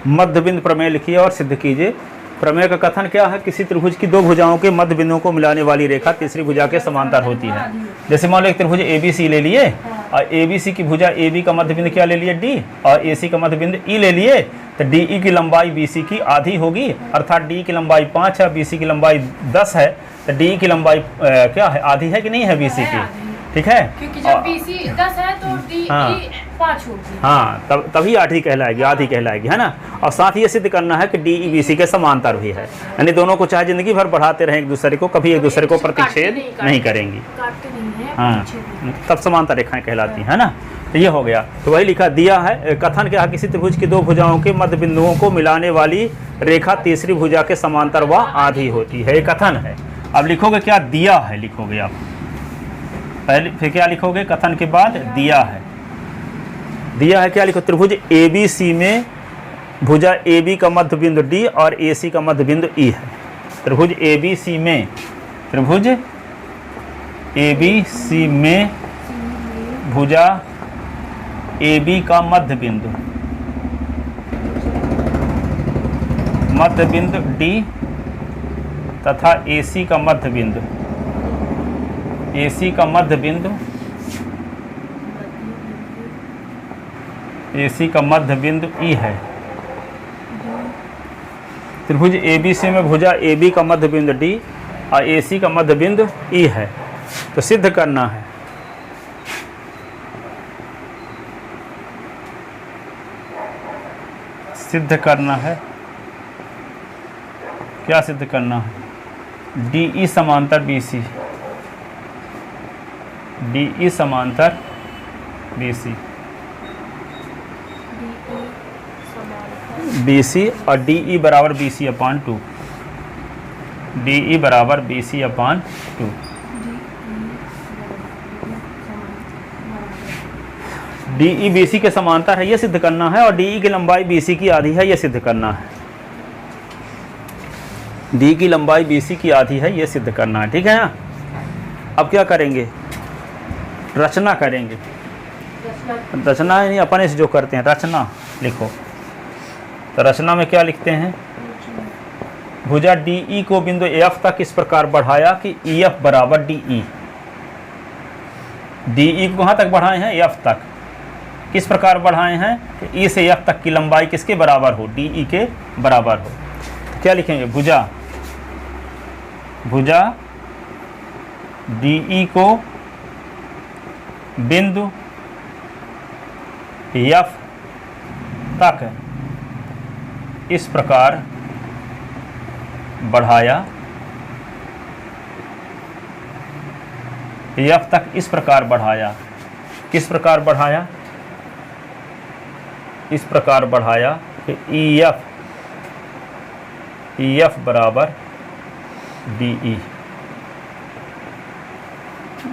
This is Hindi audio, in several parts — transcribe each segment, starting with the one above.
मध्य बिंदु प्रमेय लिखिए और सिद्ध कीजिए। प्रमेय का कथन क्या है? किसी त्रिभुज की दो भुजाओं के मध्य बिंदुओं को मिलाने वाली रेखा तीसरी भुजा के समांतर होती है। जैसे मान लो एक त्रिभुज ABC ले लिए और ABC की भुजा AB का मध्य बिंदु क्या ले लिए? D, और AC का मध्य बिंदु E ले लिए, तो DE की लंबाई BC की आधी होगी, अर्थात DE की लंबाई 5 है, BC की लंबाई 10 है, तो DE की लंबाई क्या है? आधी है कि नहीं है BC की? ठीक है, क्योंकि जब BC 10 है तो DE 5 होगी। हाँ, तभी आधी कहलाएगी, आधी कहलाएगी, है ना। और साथ ही ये सिद्ध करना है कि DE BC के समांतर भी है, यानी दोनों को चाहे जिंदगी भर बढ़ाते रहें एक दूसरे को, कभी एक दूसरे को प्रतिच्छेद नहीं करेंगी। हाँ, तब समांतर रेखाएं कहलाती है ना। तो ये हो गया, तो वही लिखा दिया है। कथन क्या है? किसी त्रिभुज की दो भुजाओं के मध्य बिंदुओं को मिलाने वाली रेखा तीसरी भुजा के समांतर व आधी होती है, ये कथन है। अब लिखोगे क्या? दिया है लिखोगे आप पहले, फिर क्या लिखोगे? कथन के बाद दिया है। दिया है क्या लिखो? त्रिभुज ABC में भुजा AB का मध्य बिंदु D और AC का मध्य बिंदु E है। त्रिभुज ABC में, त्रिभुज ABC में भुजा AB का मध्य बिंदु D तथा AC का मध्य बिंदु AC का मध्य बिंदु E है। त्रिभुज ABC में भुजा AB का मध्य बिंदु D और AC का मध्य बिंदु E है। तो सिद्ध करना है, सिद्ध करना है, क्या सिद्ध करना है? DE समांतर BC, DE समांतर BC, BC और DE बराबर BC/2, DE बराबर BC/2। DE BC के समांतर है, ये सिद्ध करना है, और DE की लंबाई BC की आधी है, ये सिद्ध करना है। DE की लंबाई BC की आधी है, ये सिद्ध करना है। ठीक है ना। अब क्या करेंगे? रचना करेंगे। रचना नहीं, अपन इस जो करते हैं रचना लिखो। तो रचना में क्या लिखते हैं? भुजा DE को बिंदु F तक इस प्रकार बढ़ाया कि EF बराबर DE। DE को कहाँ तक बढ़ाए हैं? F तक। किस प्रकार बढ़ाए हैं कि E से F तक की लंबाई किसके बराबर हो? DE के बराबर हो। तो क्या लिखेंगे? भुजा DE को बिंदु F तक इस प्रकार बढ़ाया, F तक इस प्रकार बढ़ाया। किस प्रकार बढ़ाया? इस प्रकार बढ़ाया कि EF बराबर DE।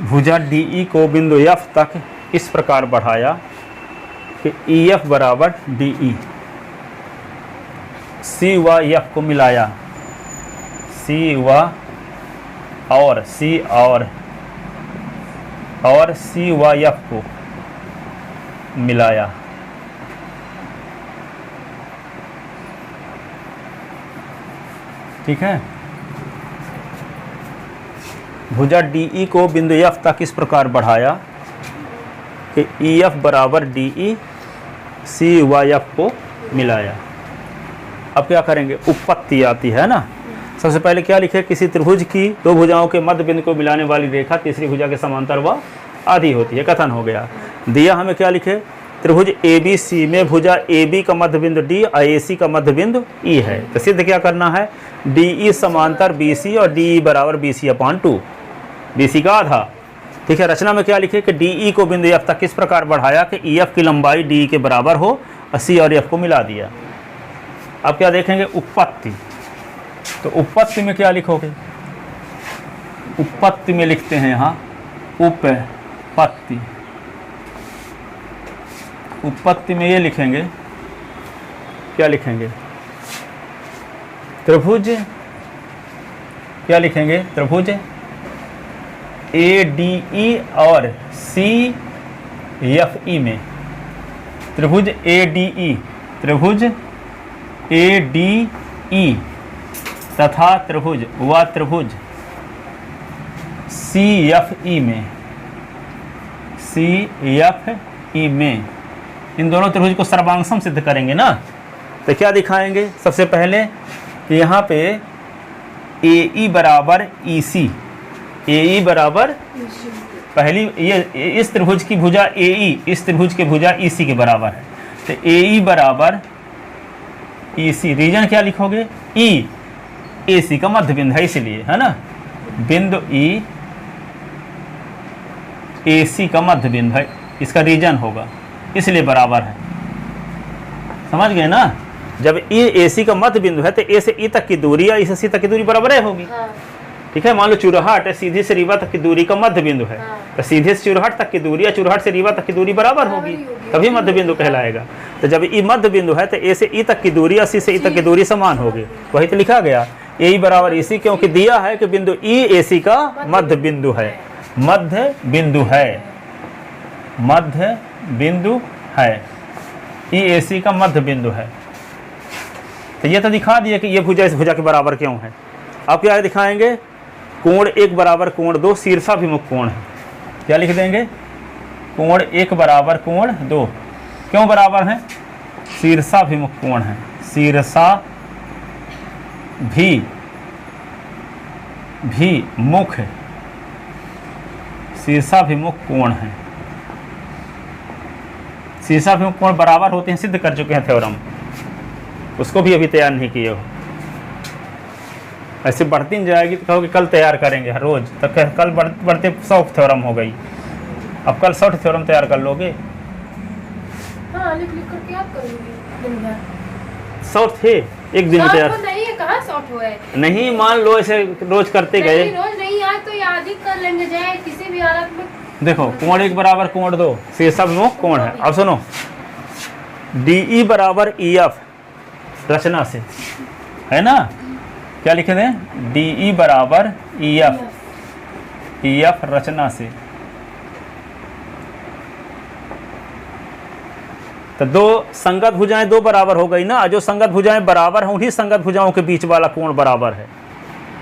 भुजा DE को बिंदु F तक इस प्रकार बढ़ाया कि EF बराबर DE। C व F को मिलाया, C और C व F को मिलाया। ठीक है। भुजा DE को बिंदु F तक इस प्रकार बढ़ाया कि EF बराबर DE, C व F को मिलाया। अब क्या करेंगे? उपपत्ति आती है ना। सबसे पहले क्या लिखे? किसी त्रिभुज की दो भुजाओं के मध्य बिंदु को मिलाने वाली रेखा तीसरी भुजा के समांतर व आधी होती है, कथन हो गया। दिया हमें क्या लिखे? त्रिभुज ABC में भुजा AB का मध्य बिंदु D और AC का मध्य बिंदु E है। तो सिद्ध क्या करना है? DE समांतर BC और DE बराबर BC/2, BC का आधा। ठीक है। रचना में क्या लिखे कि DE को बिंदु F तक किस प्रकार बढ़ाया कि EF की लंबाई DE के बराबर हो, और C और F को मिला दिया। अब क्या देखेंगे? उपपत्ति। तो उपपत्ति में क्या लिखोगे? उपपत्ति में लिखते हैं यहाँ उपपत्ति। उपपत्ति में ये लिखेंगे, क्या लिखेंगे? त्रिभुज, क्या लिखेंगे? त्रिभुज ADE और CFE में, त्रिभुज ADE, त्रिभुज ADE तथा त्रिभुज व त्रिभुज CFE में इन दोनों त्रिभुज को सर्वांगसम सिद्ध करेंगे ना। तो क्या दिखाएंगे? सबसे पहले कि यहाँ पे AE बराबर EC, AE बराबर पहली ये इस त्रिभुज की भुजा AE इस त्रिभुज की भुजा EC के बराबर है। तो AE बराबर EC, रीजन क्या लिखोगे? E AC का मध्य बिंदु है इसलिए, है ना, बिंदु E AC का मध्य बिंदु है, इसका रीजन होगा इसलिए बराबर है। समझ गए ना? जब E AC का मध्य बिंदु है तो A से E तक की दूरी या E से C तक की दूरी बराबर है होगी। हाँ। ठीक है, मान लो चुरहट है, सीधी से रीवा तक की दूरी का मध्य बिंदु है। हाँ। तो सीधे से चुरहट तक की दूरी या चुरहट से रीवा तक की दूरी बराबर होगी, तभी मध्य बिंदु कहलाएगा। तो जब E मध्य बिंदु है तो A से E तक की दूरी या C से E तक की दूरी समान होगी। वही तो लिखा गया AE बराबर EC, क्योंकि दिया है कि बिंदु E AC का मध्य बिंदु है, मध्य बिंदु है, मध्य बिंदु है, E AC का मध्य बिंदु है। तो ये तो दिखा दिया कि ये भुजा इस भुजा के बराबर क्यों है। अब क्या दिखाएंगे? कोण 1 बराबर कोण 2 शीर्षाभिमुख कोण है। क्या लिख देंगे? कोण 1 बराबर कोण 2 क्यों बराबर है? शीर्षाभिमुख कोण है, शीर्षाभिमुख शीर्षाभिमुख कोण है। शीर्षाभिमुख कोण बराबर होते हैं, सिद्ध कर चुके हैं थ्योरम, उसको भी अभी तैयार नहीं किए हो। ऐसे बढ़ती नहीं जाएगी तो कहोगे कल तैयार करेंगे हर रोज, तो कल बढ़ते 100 थ्योरम हो गई, अब कल 100 थ्योरम तैयार कर लोगे। हाँ, लिख कर क्या करोगे दिन भर? 100 थे एक दिन में तैयार नहीं है, कहाँ 100 हुए? नहीं, मान लो ऐसे रोज करते गए, रोज नहीं आए तो याद ही कर लेंगे, जाए किसी भी हालत में। देखो कोण 1 बराबर कोण 2 शीर्षाभिमुख कोण है। अब सुनो, DE बराबर EF रचना से, है ना, क्या लिखे थे? DE बराबर EF रचना से। तो दो संगत भुजाएं दो बराबर हो गई ना। जो संगत भुजाएं बराबर हैं उन्हीं संगत भुजाओं के बीच वाला कोण बराबर है।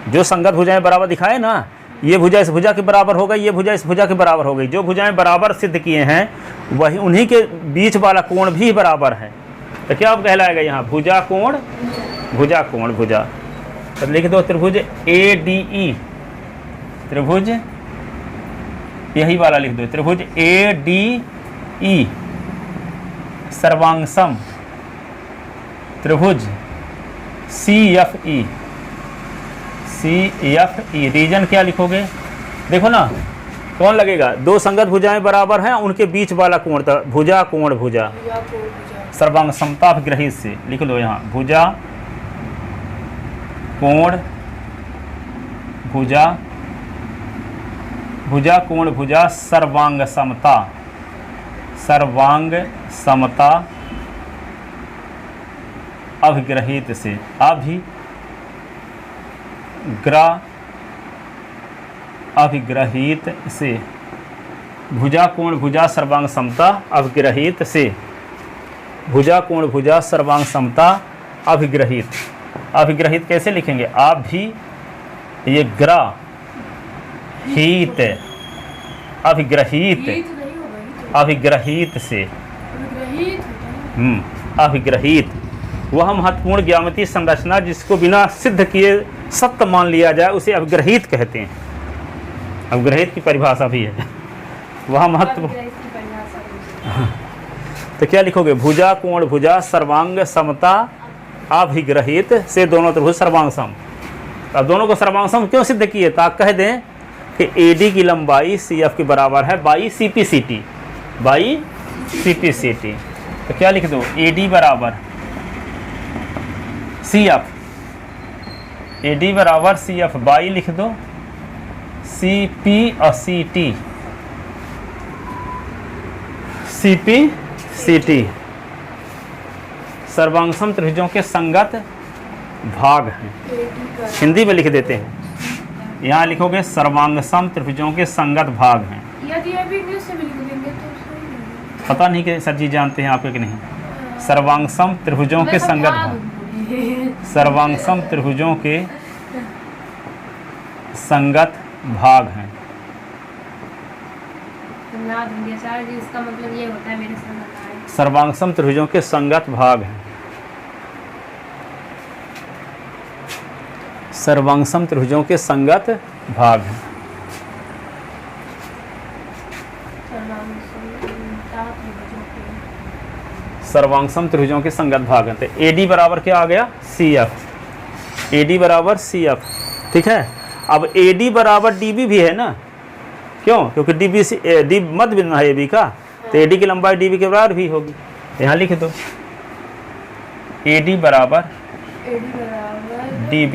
जो संगत भुजाएं बराबर दिखाए ना, ये भुजा इस भुजा के बराबर हो गई, ये भुजा इस भुजा के बराबर हो गई। जो भुजाएं बराबर सिद्ध किए हैं वही उन्हीं के बीच वाला कोण भी बराबर है। तो क्या अब कहलाएगा यहाँ? भुजा कोण भुजा कोण भुजा। तो लिख दो त्रिभुज ADE, त्रिभुज यही वाला लिख दो, त्रिभुज ADE सर्वांगसम त्रिभुज CFE रीजन क्या लिखोगे? देखो ना कौन लगेगा? दो संगत भुजाएं बराबर हैं, उनके बीच वाला कोण था भुजा कोण भुजा सर्वांग समता ग्रहित से। लिख लो यहाँ भुजा कोण भुजा, भुजा कोण भुजा सर्वांग समता, सर्वांग समता अभिग्रहित से, अभिग्रहित से, भुजा कोण भुजा सर्वांग समता अभिग्रहित से, भुजा कोण भुजा सर्वांग समता अभिग्रहित। अभिग्रहित कैसे लिखेंगे? ये ग्रहित, अभिग्रहित, अभिग्रहित से, अभिग्रहित। वह महत्वपूर्ण ज्यामितीय संरचना जिसको बिना सिद्ध किए सत्य मान लिया जाए उसे अभिग्रहित कहते हैं। अभिग्रहित की परिभाषा भी है, वह महत्वपूर्ण। तो क्या लिखोगे? भुजा कोण भुजा सर्वांग समता अभिग्रहित से दोनों त्रिभुज सर्वांग सम। अब दोनों को सर्वांग सम क्यों सिद्ध किए? तो आप कह दें कि AD की लंबाई CF के बराबर है बाई CPCT, बाई CPCT। तो क्या लिख दो? AD बराबर CF, AD बराबर CF बाई लिख दो CP और CPCT सर्वांगसम त्रिभुजों के संगत भाग हैं। हिंदी में लिख देते हैं, यहाँ लिखोगे सर्वांगसम त्रिभुजों के संगत भाग हैं। यदि अभी इंग्लिश से भी लिख देंगे तो सही नहीं। पता नहीं कि सर जी जानते हैं आपके कि नहीं। सर्वांगसम त्रिभुजों के संगत भाग, सर्वांगसम त्रिभुजों के संगत भाग हैं। याद होंगे सर जी, इसका मतलब ये होता है मेरे समझ आए। सर्वांगसम त्रिभुजों के संगत भाग हैं। सर्वांगसम त्रिभुजों के संगत भाग हैं। सर्वांगसम त्रिभुजों के संगत भाग हैं। तो AD बराबर क्या आ गया? CF। AD बराबर CF, ठीक है। अब AD बराबर DB भी है ना, क्यों? क्योंकि D मध्य बिंदु है AB का, तो AD की लंबाई DB के बराबर भी होगी। यहाँ लिख दो AD बराबर DB,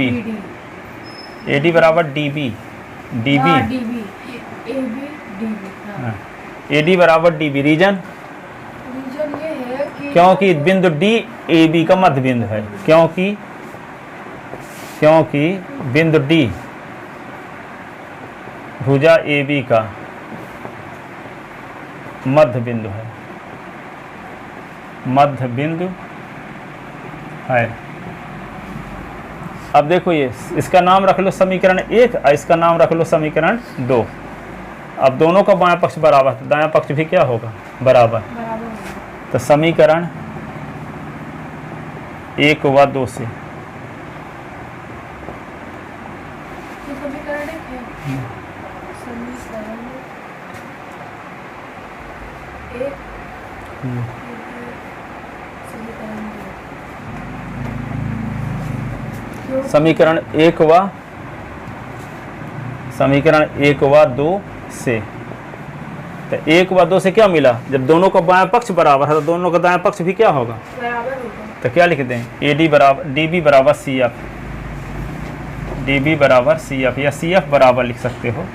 AD बराबर DB, AD बराबर DB। रीजन ये है कि क्योंकि बिंदु D AB का मध्य बिंदु है, क्योंकि बिंदु D भुजा AB का मध्य बिंदु है, मध्य बिंदु है। अब देखो ये, इसका नाम रख लो समीकरण 1 और इसका नाम रख लो समीकरण 2। अब दोनों का बायां पक्ष बराबर, तो दायां पक्ष भी क्या होगा? बराबर। तो समीकरण 1 व 2 से समीकरण 1 व 2 से, तो 1 व 2 से क्या मिला? जब दोनों का बायां पक्ष बराबर है तो दोनों का दायां पक्ष भी क्या होगा? बराबर होगा। तो क्या लिख दें? AD बराबर DB बराबर CF, DB बराबर CF, या CF बराबर लिख सकते हो।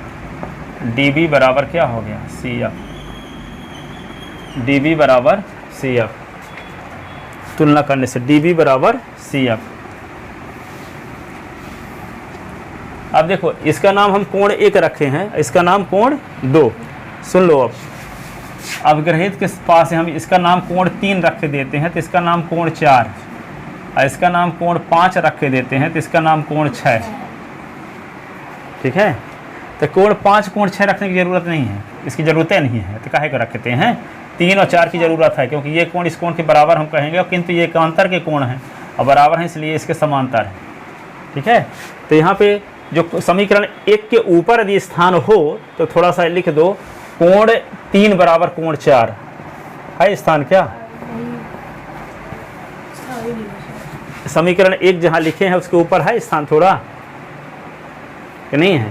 DB बराबर क्या हो गया? CF, DB बराबर CF। तुलना करने से DB बराबर CF। अब देखो, इसका नाम हम कोण 1 रखे हैं, इसका नाम कोण 2। सुन लो अब ग्रहित के पास से हम इसका नाम कोण 3 रख देते हैं, तो इसका नाम कोण 4, और इसका नाम कोण 5 रख देते हैं, तो इसका नाम कोण 6। ठीक है। तो कोण 5 कोण 6 रखने की ज़रूरत नहीं है, इसकी ज़रूरतें नहीं है, तो काहे को रखते हैं? 3 और 4 की ज़रूरत है, क्योंकि ये कोण इस कोण के बराबर हम कहेंगे, किंतु ये एकांतर के कोण हैं और बराबर हैं, इसलिए इसके समांतर है। ठीक है। तो यहाँ पे जो समीकरण 1 के ऊपर यदि स्थान हो तो थोड़ा सा लिख दो, कोण 3 बराबर कोण 4 है स्थान। क्या समीकरण 1 जहाँ लिखे हैं उसके ऊपर है स्थान थोड़ा कि नहीं है?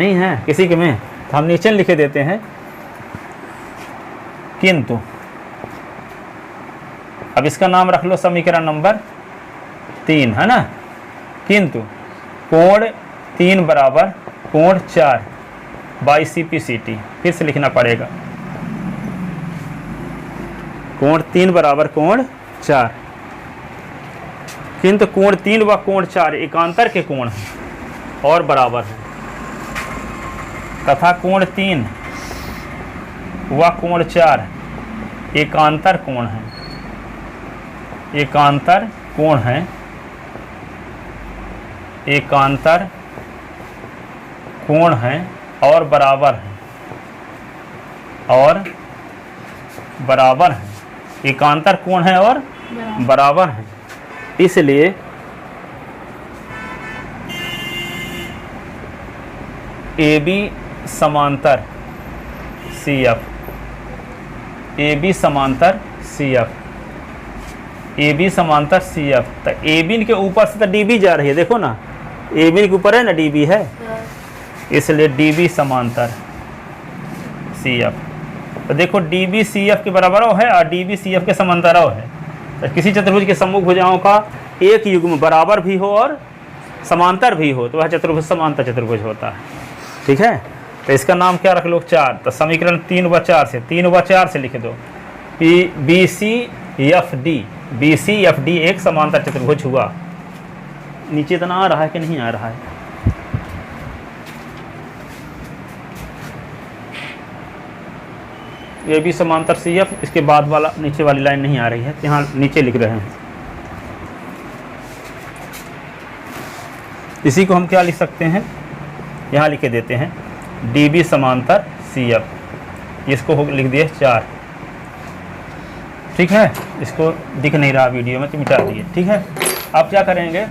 नहीं है किसी के में, तो हम नीचे लिखे देते हैं। किंतु अब इसका नाम रख लो समीकरण नंबर 3, है ना। किंतु कोण 3 बराबर कोण 4 बाई CPCT, फिर से लिखना पड़ेगा। कोण 3 बराबर कोण 4, किंतु कोण 3 व कोण 4 एकांतर के कोण हैं और बराबर हैं, तथा कोण 3 व कोण 4 एकांतर कोण हैं, एकांतर कोण हैं, एकांतर कोण हैं और बराबर हैं, और बराबर हैं, एकांतर कोण हैं और बराबर हैं। इसलिए AB समांतर CF, AB समांतर CF, AB समांतर CF। तो AB के ऊपर से तो DB जा रही है, देखो ना, AB के ऊपर है ना DB है, इसलिए DB समांतर CF। तो देखो DB CF के बराबर है और DB CF के समांतर है। तो किसी चतुर्भुज के सम्मुख भुजाओं का एक युग्म बराबर भी हो और समांतर भी हो तो वह चतुर्भुज समांतर चतुर्भुज होता है। ठीक है। तो इसका नाम क्या रख लो? 4। तो समीकरण 3 व 4 से लिख दो कि BCFD एक समांतर चतुर्भुज हुआ। नीचे इतना आ रहा है कि नहीं आ रहा है? ये भी समांतर CF, इसके बाद वाला नीचे वाली लाइन नहीं आ रही है, यहाँ नीचे लिख रहे हैं। इसी को हम क्या लिख सकते हैं, यहाँ लिखे देते हैं डी बी समांतर सी एफ, इसको लिख दिए 4। ठीक है, इसको दिख नहीं रहा वीडियो में तो मिटा दिए। ठीक है, आप क्या करेंगे,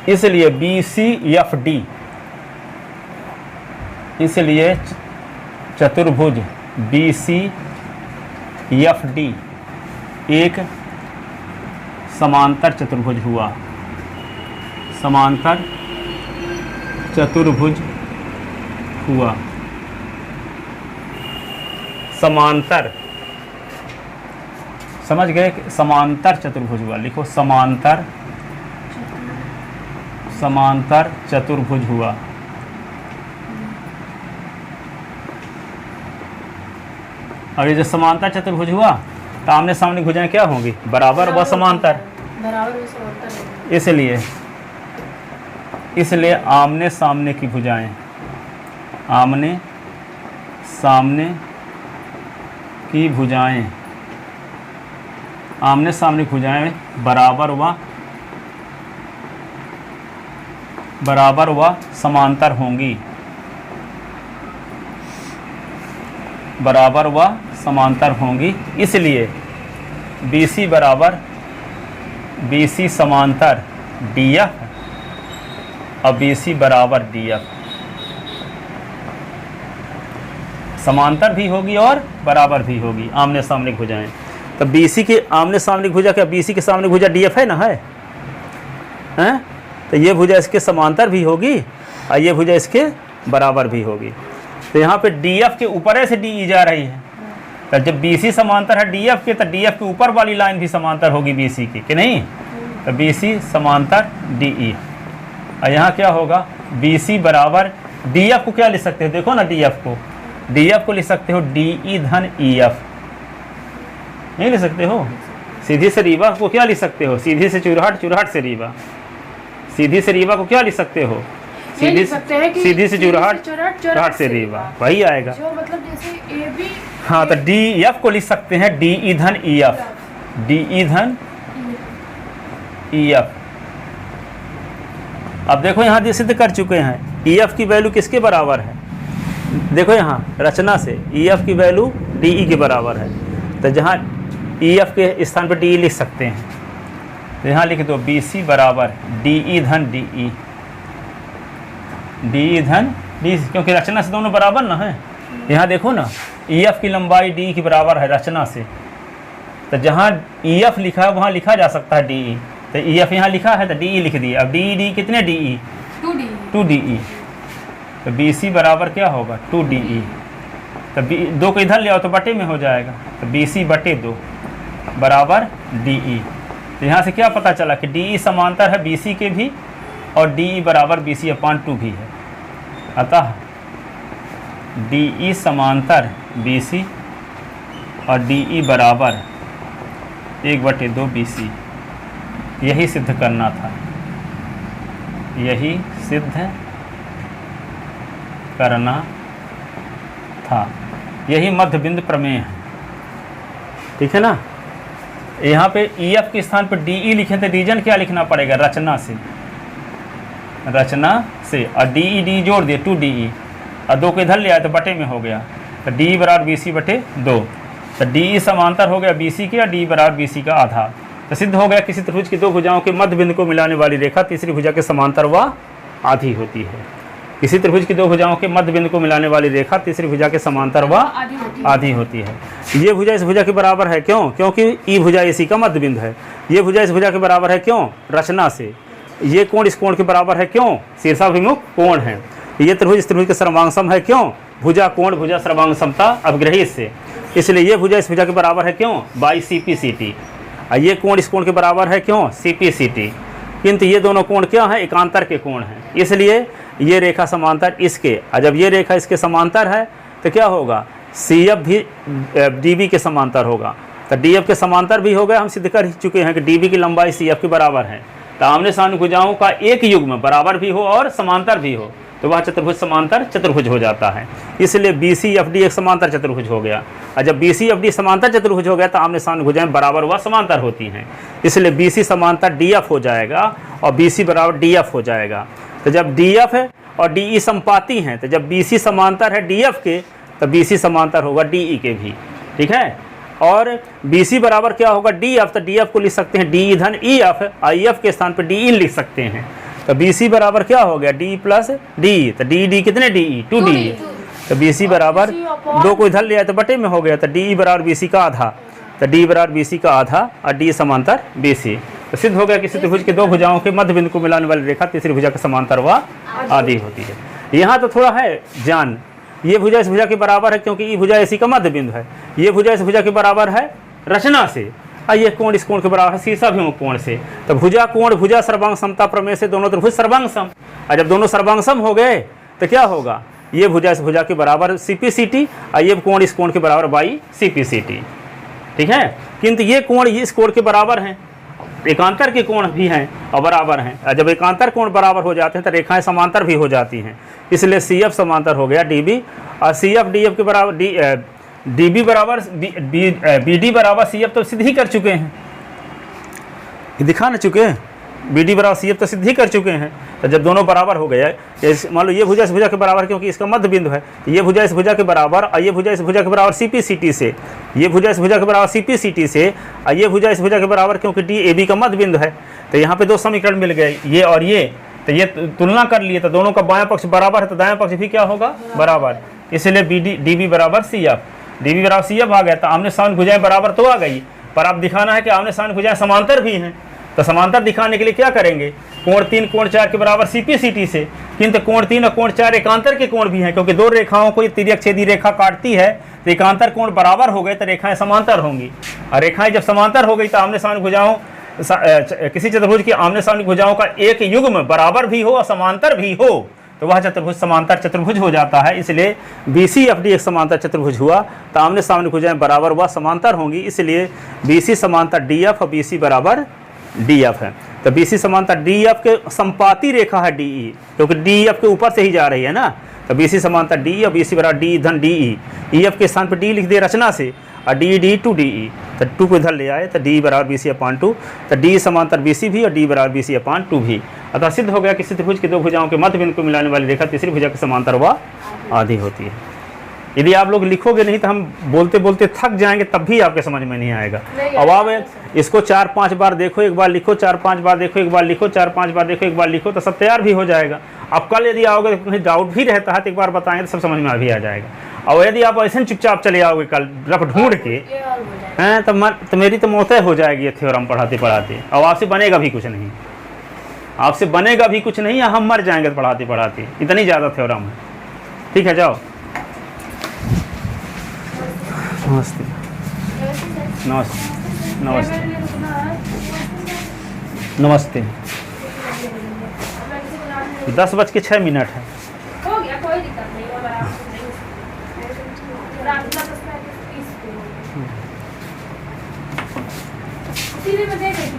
इसलिए बी सी एफ डी, इसलिए चतुर्भुज बी सी एफ डी एक समांतर चतुर्भुज हुआ, समांतर चतुर्भुज हुआ, समांतर, समझ गए, समांतर चतुर्भुज हुआ। लिखो समांतर, समांतर चतुर्भुज हुआ। और ये जो समांतर चतुर्भुज हुआ तो आमने सामने भुजाएं क्या होंगी, बराबर व समांतर। बराबर व समांतर। इसलिए आमने सामने की भुजाएं, आमने सामने की भुजाएं, आमने सामने की भुजाएं बराबर व समांतर होंगी, बराबर व समांतर होंगी। इसलिए BC बराबर BC समांतर DF और BC बराबर DF, समांतर भी होगी और बराबर भी होगी आमने सामने भुजाएं। तो BC के आमने सामने भुजा क्या, BC के सामने भुजा DF है ना, है हैं? तो ये भुजा इसके समांतर भी होगी और ये भुजा इसके बराबर भी होगी। तो यहाँ पे DF के ऊपर से DE जा रही है, तो जब BC समांतर है DF के, तो DF के ऊपर वाली लाइन भी समांतर होगी BC की, कि नहीं? तो BC समांतर DE। और यहाँ क्या होगा, BC बराबर DF को क्या लिख सकते हो, देखो ना, DF को लिख सकते हो DE धन EF, नहीं लिख सकते हो? सीधी से रीवा को क्या लिख सकते हो, सीधी से चुरहट, चुरहट से रीवा, सीधी से रीवा को क्या लिख सकते हो, सीधी से चुरहट, चुरहट से रीवा, वही आएगा। जो मतलब जैसे ए बी, हाँ, तो DF को लिख सकते हैं DE धन EF, DE धन EF। अब देखो यहाँ सिद्ध कर चुके हैं EF की वैल्यू किसके बराबर है, देखो यहाँ रचना से EF की वैल्यू DE के बराबर है। तो जहाँ EF के स्थान पर DE लिख सकते हैं, तो यहाँ लिख दो BC बराबर DE धन DE, DE धन DE, क्योंकि रचना से दोनों बराबर ना है। यहाँ देखो ना, EF की लंबाई DE की बराबर है रचना से, तो जहाँ EF लिखा है वहाँ लिखा जा सकता है DE, तो EF यहाँ लिखा है तो DE लिख दिया। अब DE कितने DE, 2DE, तो BC बराबर क्या होगा 2DE। तो 2 को इधर ले आओ तो बटे में हो जाएगा, तो BC बटे 2 बराबर DE। तो यहाँ से क्या पता चला कि DE समांतर है BC के भी और DE बराबर BC/2 भी है। अतः DE समांतर BC और DE बराबर 1/2 BC। यही सिद्ध करना था, यही सिद्ध करना था, यही मध्य बिंदु प्रमेय है। ठीक है ना। यहाँ पे EF के स्थान पर DE लिखे तो रीजन क्या लिखना पड़ेगा, रचना से, रचना से, और DE जोड़ दिए 2DE, और 2 को इधर ले आए तो बटे में हो गया, तो DE बराबर BC/2। तो DE समांतर हो गया BC के और DE बराबर BC का आधा। तो सिद्ध हो गया किसी त्रिभुज की दो भुजाओं के मध्य बिंदु को मिलाने वाली रेखा तीसरी भुजा के समांतर व आधी होती है। किसी त्रिभुज की दो भुजाओं के मध्य बिंदु को मिलाने वाली रेखा तीसरी भुजा के समांतर व आधी होती है। ये भुजा इस भुजा के बराबर है, क्यों? क्योंकि ई भुजा इसी का मध्य बिंदु है। ये भुजा इस भुजा के बराबर है, क्यों? रचना से। ये कोण इस कोण के बराबर है, क्यों? शीर्षाभिमुख कोण है। ये त्रिभुज इस त्रिभुज के सर्वांग सम है, क्यों? भुजा कोण भुजा सर्वांग समता अवग्रहित से। इसलिए ये भुजा इस भुजा के बराबर है, क्यों? By CPCT। ये कोण इस कोण के बराबर है, क्यों? CPCT। किंतु ये दोनों कोण क्या है? एकांतर के कोण हैं। इसलिए ये रेखा समांतर इसके, और जब ये रेखा इसके समांतर है तो क्या होगा? CF भी DB के समांतर होगा। तो DF के समांतर भी हो गया, हम सिद्ध कर चुके हैं कि DB की लंबाई CF के बराबर है। तो आमने सामने भुजाओं का एक युग्म बराबर भी हो और समांतर भी हो तो वह चतुर्भुज समांतर चतुर्भुज हो जाता है। इसलिए BCFD एक समांतर चतुर्भुज हो गया। और जब बी सी एफ डी समांतर चतुर्भुज हो गया तो आमने सामने भुजाएं बराबर व समांतर होती हैं, इसलिए बी सी समांतर डी एफ हो जाएगा और बी सी बराबर डी एफ हो जाएगा। तो जब डी एफ है और डी ई समपाती हैं, तो जब बी सी समांतर है डी एफ के तो बी सी समांतर होगा डी ई के भी, ठीक है। और बी सी बराबर क्या होगा डी एफ, तो डी एफ को लिख सकते हैं डी ई धन ई एफ, आई एफ के स्थान पर डी ई लिख सकते हैं। तो बी सी बराबर क्या हो गया डी प्लस डी, तो डी डी कितने डी ई 2D, तो बी सी बराबर 2 को इधर ले आए तो बटे में हो गया, तो डी ई बराबर बी सी का आधा, तो डी बराबर बी सी का आधा और डी समांतर बी सी। तो सिद्ध हो गया कि त्रिभुज के दो भुजाओं के मध्य बिंदु को मिलाने वाली रेखा तीसरी भुजा के समांतर व आधी होती है। यहाँ तो थोड़ा है जान, ये भुजा इस भुजा के बराबर है क्योंकि ये भुजा इसी का मध्य बिंदु है, ये भुजा इस भुजा के बराबर है रचना से, और ये कोण इस कोण के बराबर है शीर्षाभिमुख कोण से। तो भुजा कोण भुजा सर्वांग समता प्रमेय से दोनों त्रिभुज सर्वांग सम, और जब दोनों सर्वांग सम हो गए तो क्या होगा, ये भुजा इस भुजा के बराबर सी पी सी टी और ये कोण इस कोण के बराबर by C P C T, ठीक है। किंतु ये कोण इस कोण के बराबर हैं, एकांतर के कोण भी हैं और बराबर हैं, और जब एकांतर कोण बराबर हो जाते हैं तो रेखाएं समांतर भी हो जाती हैं, इसलिए सी एफ समांतर हो गया डी बी, और सी एफ डी एफ के बराबर डी बी बराबर बी डी बराबर सी एफ तो सिद्ध ही कर चुके हैं, दिखा ना चुके हैं, बी डी बराबर सी एफ तो सिद्ध ही कर चुके हैं। तो जब दोनों बराबर हो गया, मान लो ये भुजा इस भुजा के बराबर क्योंकि इसका मध्य बिंदु है, तो ये भुजा इस भुजा के बराबर और ये भुजा इस भुजा के बराबर सी पी सी टी से, ये भुजा इस भुजा के बराबर सी पी सी टी से, और ये भुजा इस भुजा के बराबर क्योंकि डी ए बी का मध्य बिंदु है। तो यहाँ पे दो समीकरण मिल गए, ये और ये, तो ये तुलना कर लिए तो दोनों का बायां पक्ष बराबर है तो दायां पक्ष भी क्या होगा बराबर, इसलिए बी डी बी बराबर सी एफ, डी बी बराबर सी एफ आ गया। तो आमने सामने भुजाएं बराबर तो आ गई, पर आप दिखाना है कि आमने सामने भुजाएं समांतर भी हैं, तो समांतर दिखाने के लिए क्या करेंगे, कोण 3 कोण 4 के बराबर सी पी सी टी से, किंतु कोण 3 और कोण 4 एकांतर के कोण भी हैं, क्योंकि दो रेखाओं को ये तिर्यक छेदी रेखा काटती है, तो एकांतर कोण बराबर हो गए तो रेखाएं समांतर होंगी, और रेखाएं जब समांतर हो गई तो आमने सामने भुजाओं किसी चतुर्भुज की आमने सामने भुजाओं का एक युग्म बराबर भी हो और समांतर भी हो तो वह चतुर्भुज समांतर चतुर्भुज हो जाता है। इसलिए बी सी एफ डी एक समांतर चतुर्भुज हुआ तो आमने सामने भुजाएं बराबर व समांतर होंगी, इसलिए बी सी समांतर डी एफ और बी सी बराबर डी एफ है। तो बी सी समांतर डी एफ के संपाती रेखा है डी ई, क्योंकि डी एफ के ऊपर से ही जा रही है ना, तो बी सी समांतर डी और बी सी बराबर डी धन डी ई एफ के स्थान पर डी लिख दिए रचना से, और D D to D E, तो 2 को इधर ले आए तो डी बराबर बी सी अपान 2, तो डी समांतर बी सी भी और डी बराबर बी सी अपान 2 भी। अतः सिद्ध हो गया कि त्रिभुज की दो भुजाओं के मध्य बिंदु को मिलाने वाली रेखा तीसरी भुजा के समांतर व आधी होती है। यदि आप लोग लिखोगे नहीं तो हम बोलते बोलते थक जाएंगे, तब भी आपके समझ में नहीं आएगा। अब आप इसको 4-5 बार देखो, एक बार लिखो, 4-5 बार देखो, एक बार लिखो, 4-5 बार देखो, एक बार लिखो, तो सब तैयार भी हो जाएगा। अब कल यदि आओगे तो कहीं डाउट भी रहता है तो एक बार बताएंगे तो सब समझ में भी आ जाएगा। और यदि आप ऐसे चुपचाप चले आओगे कल रफ ढूंढ के हैं तो मेरी तो मौत हो जाएगी ये थ्योरम पढ़ाते पढ़ाते, और आपसे बनेगा भी कुछ नहीं, आपसे बनेगा भी कुछ नहीं, या हम मर जाएंगे पढ़ाते पढ़ाते, इतनी ज़्यादा थ्योरम है। ठीक है, जाओ। नमस्ते नमस्ते नमस्ते नमस्ते। 10:06 है। हो गया, कोई दिक्कत नहीं होगा। सीधे में दे देती